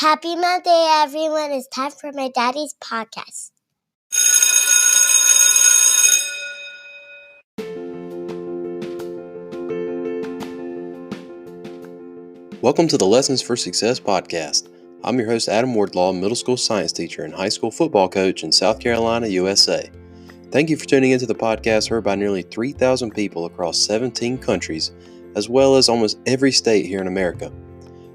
Happy Monday, everyone. It's time for my daddy's podcast. Welcome to the Lessons for Success podcast. I'm your host, Adam Wardlaw, middle school science teacher and high school football coach in South Carolina, USA. Thank you for tuning into the podcast heard by nearly 3,000 people across 17 countries, as well as almost every state here in America.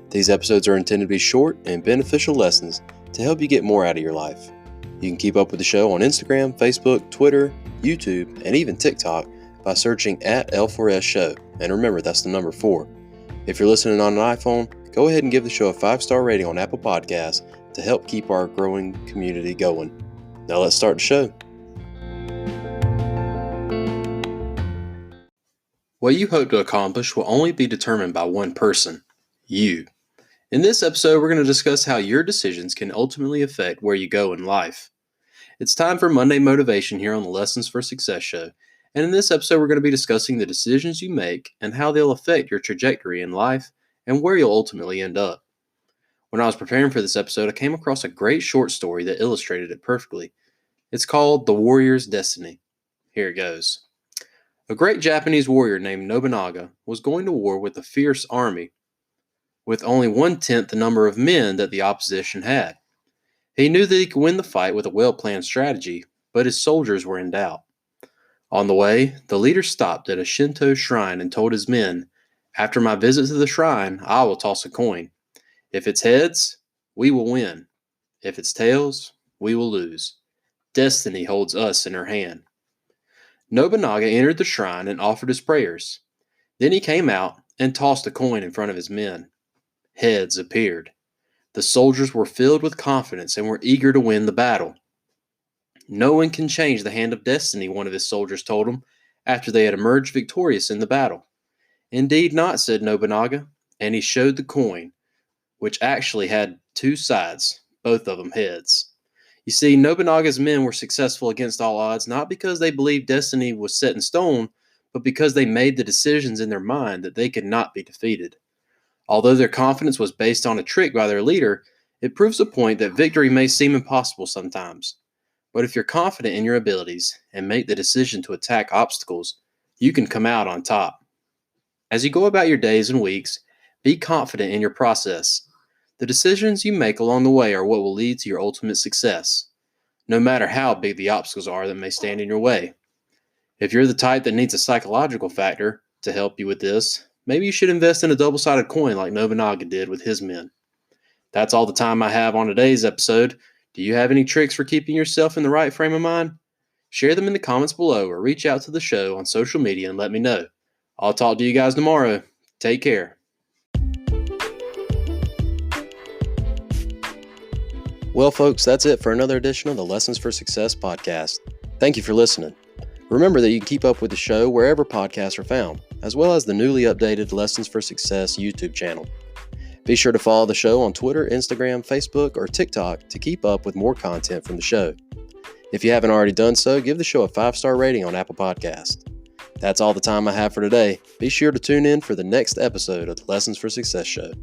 These episodes are intended to be short and beneficial lessons to help you get more out of your life. You can keep up with the show on Instagram, Facebook, Twitter, YouTube, and even TikTok by searching at L4S Show. And remember, that's the number 4. If you're listening on an iPhone, go ahead and give the show a 5-star rating on Apple Podcasts to help keep our growing community going. Now let's start the show. What you hope to accomplish will only be determined by one person, you. In this episode, we're going to discuss how your decisions can ultimately affect where you go in life. It's time for Monday Motivation here on the Lessons for Success show. And in this episode, we're going to be discussing the decisions you make and how they'll affect your trajectory in life and where you'll ultimately end up. When I was preparing for this episode, I came across a great short story that illustrated it perfectly. It's called The Warrior's Destiny. Here it goes. A great Japanese warrior named Nobunaga was going to war with a fierce army with only 1/10 the number of men that the opposition had. He knew that he could win the fight with a well-planned strategy, but his soldiers were in doubt. On the way, the leader stopped at a Shinto shrine and told his men, "After my visit to the shrine, I will toss a coin. If it's heads, we will win. If it's tails, we will lose. Destiny holds us in her hand." Nobunaga entered the shrine and offered his prayers. Then he came out and tossed a coin in front of his men. Heads appeared. The soldiers were filled with confidence and were eager to win the battle. "No one can change the hand of destiny," one of his soldiers told him after they had emerged victorious in the battle. "Indeed not," said Nobunaga, and he showed the coin, which actually had 2 sides, both of them heads. You see, Nobunaga's men were successful against all odds, not because they believed destiny was set in stone, but because they made the decisions in their mind that they could not be defeated. Although their confidence was based on a trick by their leader, it proves the point that victory may seem impossible sometimes. But if you're confident in your abilities and make the decision to attack obstacles, you can come out on top. As you go about your days and weeks, be confident in your process. The decisions you make along the way are what will lead to your ultimate success, no matter how big the obstacles are that may stand in your way. If you're the type that needs a psychological factor to help you with this, maybe you should invest in a double-sided coin like Nobunaga did with his men. That's all the time I have on today's episode. Do you have any tricks for keeping yourself in the right frame of mind? Share them in the comments below or reach out to the show on social media and let me know. I'll talk to you guys tomorrow. Take care. Well, folks, that's it for another edition of the Lessons for Success podcast. Thank you for listening. Remember that you can keep up with the show wherever podcasts are found, as well as the newly updated Lessons for Success YouTube channel. Be sure to follow the show on Twitter, Instagram, Facebook, or TikTok to keep up with more content from the show. If you haven't already done so, give the show a 5-star rating on Apple Podcasts. That's all the time I have for today. Be sure to tune in for the next episode of the Lessons for Success show.